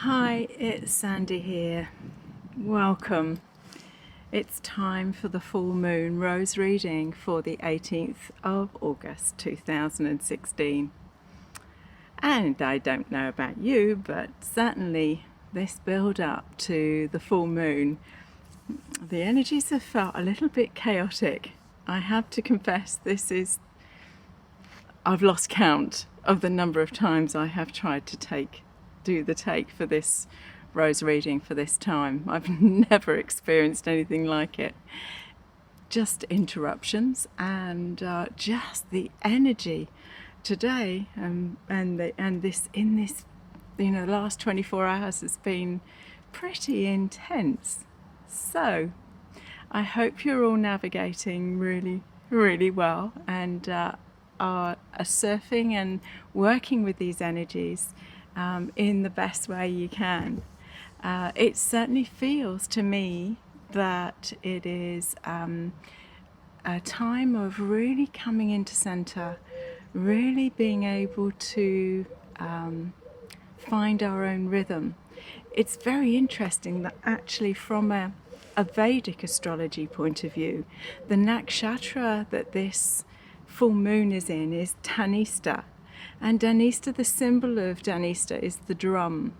Hi, it's Sandy here. Welcome. It's time for the full moon rose reading for the 18th of August 2016. And I don't know about you, but certainly this build up to the full moon, the energies have felt a little bit chaotic. I have to confess, I've lost count of the number of times I have tried to do the take for this rose reading for this time. I've never experienced anything like it. Just interruptions and just the energy today, and this last 24 hours has been pretty intense. So I hope you're all navigating really, really well and are surfing and working with these energies in the best way you can. It certainly feels to me that it is a time of really coming into center, really being able to find our own rhythm. It's very interesting that actually from a Vedic astrology point of view, the nakshatra that this full moon is in is Dhanista. And Dhanista, the symbol of Dhanista is the drum.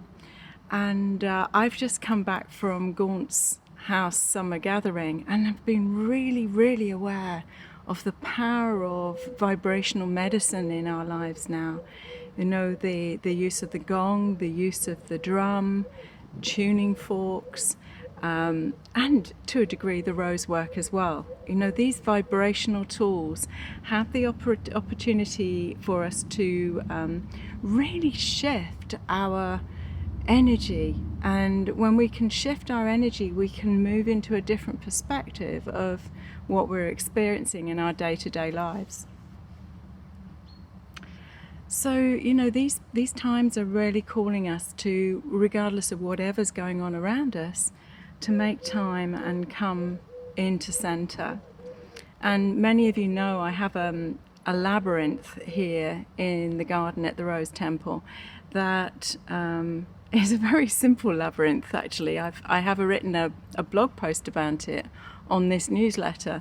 And I've just come back from Gaunt's house summer gathering and have been really, really aware of the power of vibrational medicine in our lives now. You know, the use of the gong, the use of the drum, tuning forks, and to a degree the rose work as well. You know, these vibrational tools have the opportunity for us to really shift our energy, and when we can shift our energy, we can move into a different perspective of what we're experiencing in our day-to-day lives. So, you know, these times are really calling us to, regardless of whatever's going on around us, to make time and come into center. And many of you know I have a labyrinth here in the garden at the Rose Temple that is a very simple labyrinth, actually. I have written a blog post about it on this newsletter,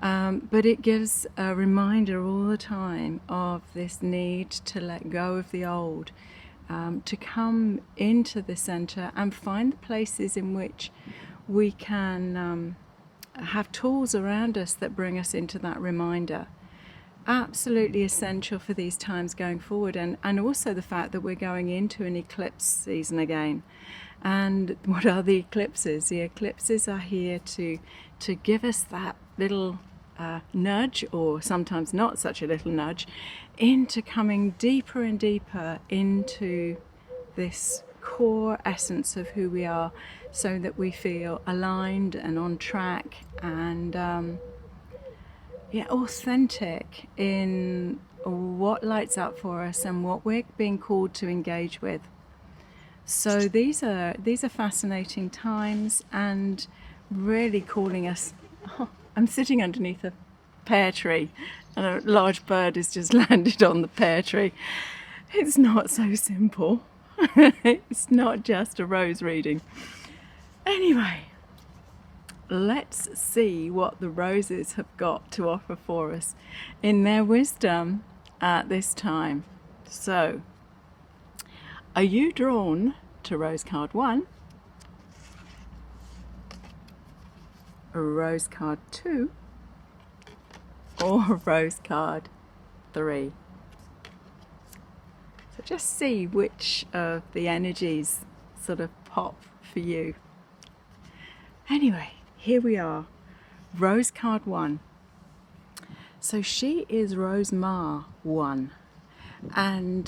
but it gives a reminder all the time of this need to let go of the old, to come into the center and find the places in which we can have tools around us that bring us into that reminder. Absolutely essential for these times going forward, and also the fact that we're going into an eclipse season again. And what are the eclipses? The eclipses are here to give us that little nudge, or sometimes not such a little nudge, into coming deeper and deeper into this core essence of who we are, so that we feel aligned and on track and authentic in what lights up for us and what we're being called to engage with. So these are fascinating times and really calling us. I'm sitting underneath a pear tree and a large bird has just landed on the pear tree. It's not so simple. It's not just a rose reading. Anyway, let's see what the roses have got to offer for us in their wisdom at this time. So, are you drawn to rose card 1, rose card 2, or rose card 3? So just see which of the energies sort of pop for you. Anyway, here we are, rose card 1. So she is Rose Ma 1, and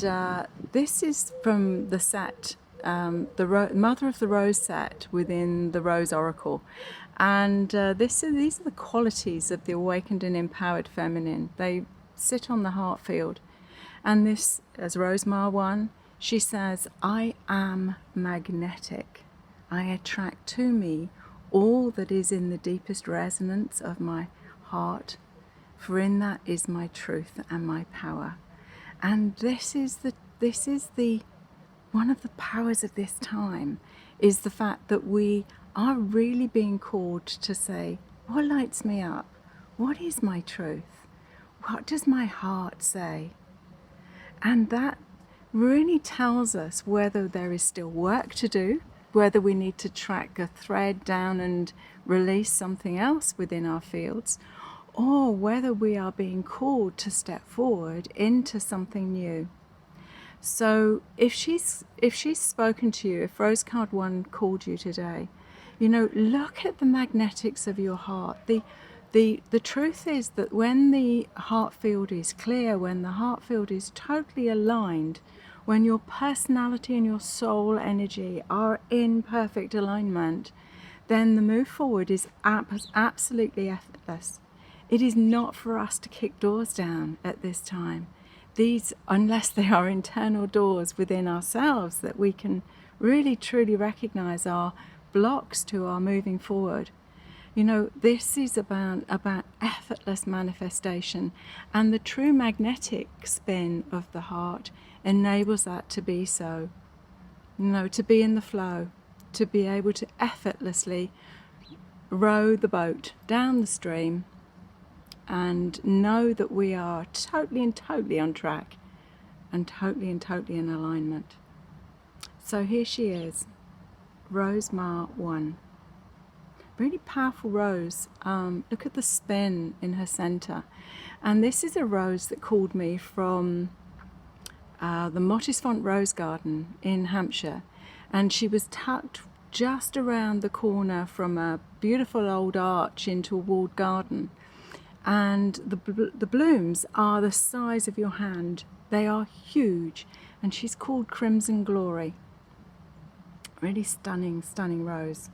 this is from the set, the Mother of the Rose set within the Rose Oracle. And these are the qualities of the awakened and empowered feminine. They sit on the heart field. And this, as Rose Ma 1, she says, I am magnetic. I attract to me all that is in the deepest resonance of my heart, for in that is my truth and my power. And this is the one of the powers of this time is the fact that we are really being called to say, what lights me up? What is my truth? What does my heart say? And that really tells us whether there is still work to do, whether we need to track a thread down and release something else within our fields, or whether we are being called to step forward into something new. So if she's spoken to you, if Rose Card 1 called you today, look at the magnetics of your heart. The truth is that when the heart field is clear, when the heart field is totally aligned, when your personality and your soul energy are in perfect alignment, then the move forward is absolutely effortless. It is not for us to kick doors down at this time. These, unless they are internal doors within ourselves that we can really truly recognize are blocks to our moving forward. This is about effortless manifestation, and the true magnetic spin of the heart enables that to be so. To be in the flow, to be able to effortlessly row the boat down the stream and know that we are totally and totally on track and totally in alignment. So here she is, Rose Ma 1. Really powerful rose. Look at the spin in her center. And this is a rose that called me from the Mottisfont Rose Garden in Hampshire. And she was tucked just around the corner from a beautiful old arch into a walled garden. And the blooms are the size of your hand. They are huge. And she's called Crimson Glory. Really stunning, stunning rose.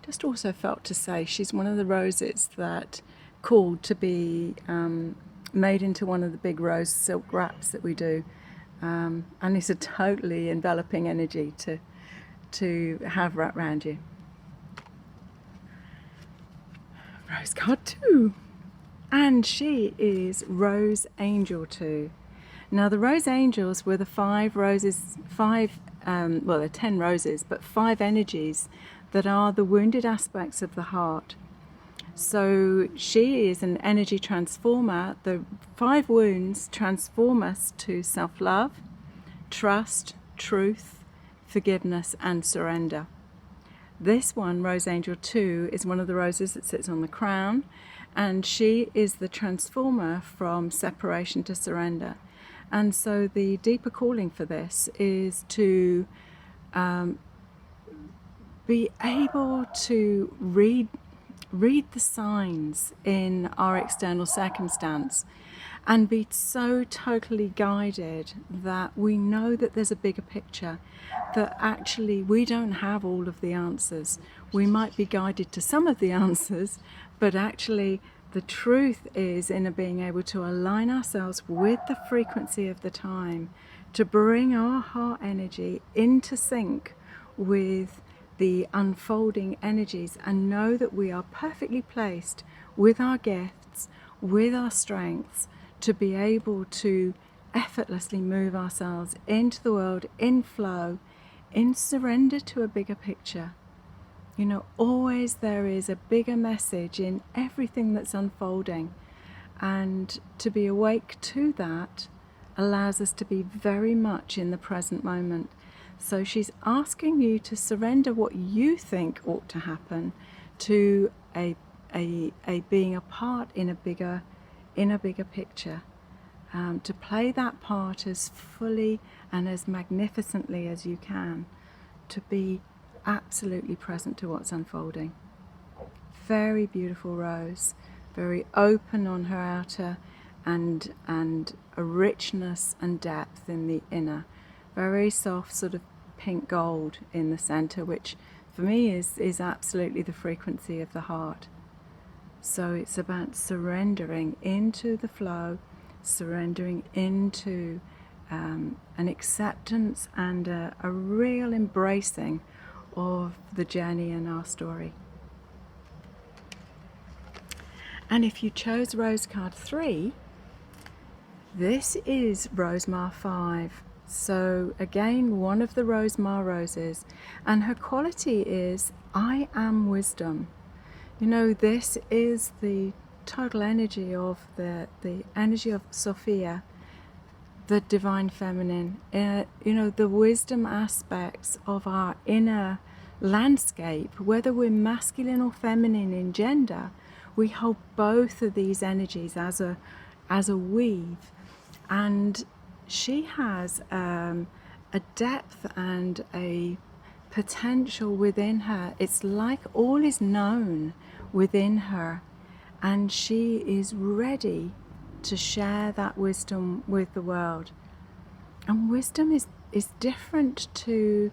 Just also felt to say she's one of the roses that called to be made into one of the big rose silk wraps that we do. And it's a totally enveloping energy to have wrapped around you. Rose Card 2, and she is Rose Angel 2. Now the Rose Angels were the 5 roses, there are 10 roses, but 5 energies that are the wounded aspects of the heart. So she is an energy transformer. The 5 wounds transform us to self-love, trust, truth, forgiveness, and surrender. This one, Rose Angel 2, is one of the roses that sits on the crown, and she is the transformer from separation to surrender. And so the deeper calling for this is to be able to read the signs in our external circumstance and be so totally guided that we know that there's a bigger picture, that actually we don't have all of the answers. We might be guided to some of the answers, but actually the truth is in being able to align ourselves with the frequency of the time, to bring our heart energy into sync with the unfolding energies and know that we are perfectly placed with our gifts, with our strengths, to be able to effortlessly move ourselves into the world in flow, in surrender to a bigger picture. Always there is a bigger message in everything that's unfolding, and to be awake to that allows us to be very much in the present moment. So she's asking you to surrender what you think ought to happen to a being a part in a bigger picture, to play that part as fully and as magnificently as you can, to be absolutely present to what's unfolding. Very beautiful rose, very open on her outer, and a richness and depth in the inner. Very soft sort of pink gold in the center, which for me is absolutely the frequency of the heart. So it's about surrendering into the flow, surrendering into an acceptance and a real embracing of the journey in our story. And if you chose Rose Card 3, This is Rosemar 5. So again, one of the Rosemar roses, and her quality is I am wisdom. You know, this is the total energy of the energy of Sophia, the divine feminine. You know, the wisdom aspects of our inner landscape, whether we're masculine or feminine in gender, we hold both of these energies as a weave. And she has a depth and a potential within her. It's like all is known within her, and she is ready to share that wisdom with the world. And wisdom is different to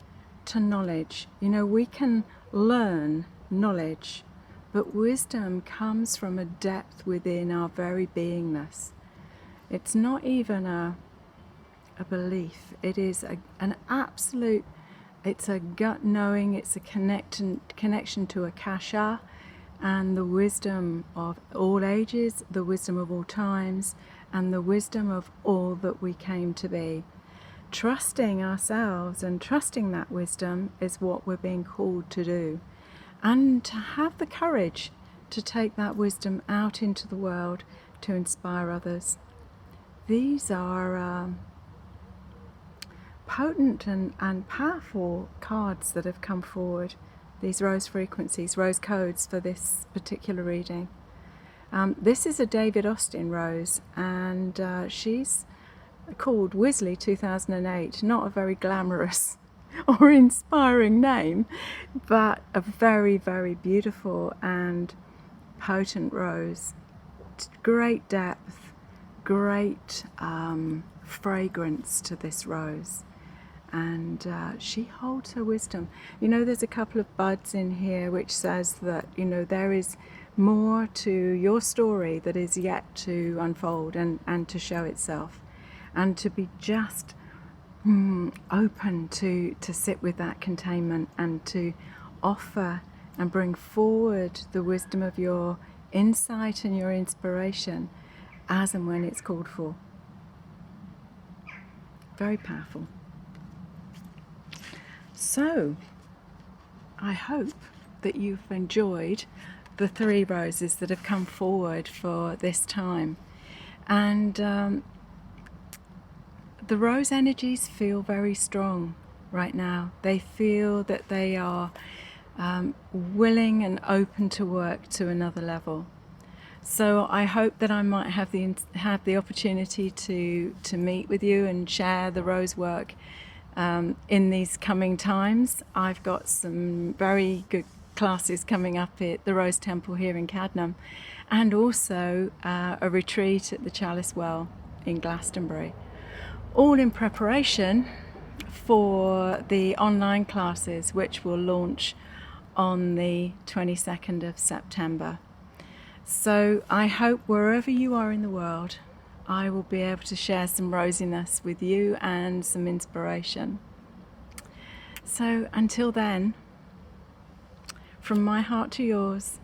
knowledge. You know, we can learn knowledge, but wisdom comes from a depth within our very beingness. It's not even a belief. It is an absolute, it's a gut knowing, it's a connection to Akasha and the wisdom of all ages, the wisdom of all times, and the wisdom of all that we came to be. Trusting ourselves and trusting that wisdom is what we're being called to do. And to have the courage to take that wisdom out into the world to inspire others. These are potent and powerful cards that have come forward, these rose frequencies, rose codes for this particular reading. This is a David Austin rose, and she's called Wisley 2008, not a very glamorous or inspiring name, but a very, very beautiful and potent rose. Great depth, great fragrance to this rose, and she holds her wisdom. You know, there's a couple of buds in here which says that, you know, there is more to your story that is yet to unfold and to show itself, and to be just open to sit with that containment and to offer and bring forward the wisdom of your insight and your inspiration as and when it's called for. Very powerful. So, I hope that you've enjoyed the 3 roses that have come forward for this time. And the rose energies feel very strong right now. They feel that they are willing and open to work to another level. So I hope that I might have the opportunity to meet with you and share the rose work in these coming times. I've got some very good classes coming up at the Rose Temple here in Cadnam, and also a retreat at the Chalice Well in Glastonbury, all in preparation for the online classes which will launch on the 22nd of September. So I hope wherever you are in the world, I will be able to share some rosiness with you and some inspiration. So until then, from my heart to yours,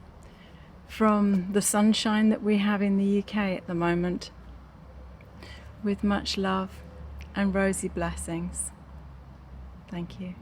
from the sunshine that we have in the UK at the moment, with much love and rosy blessings. Thank you.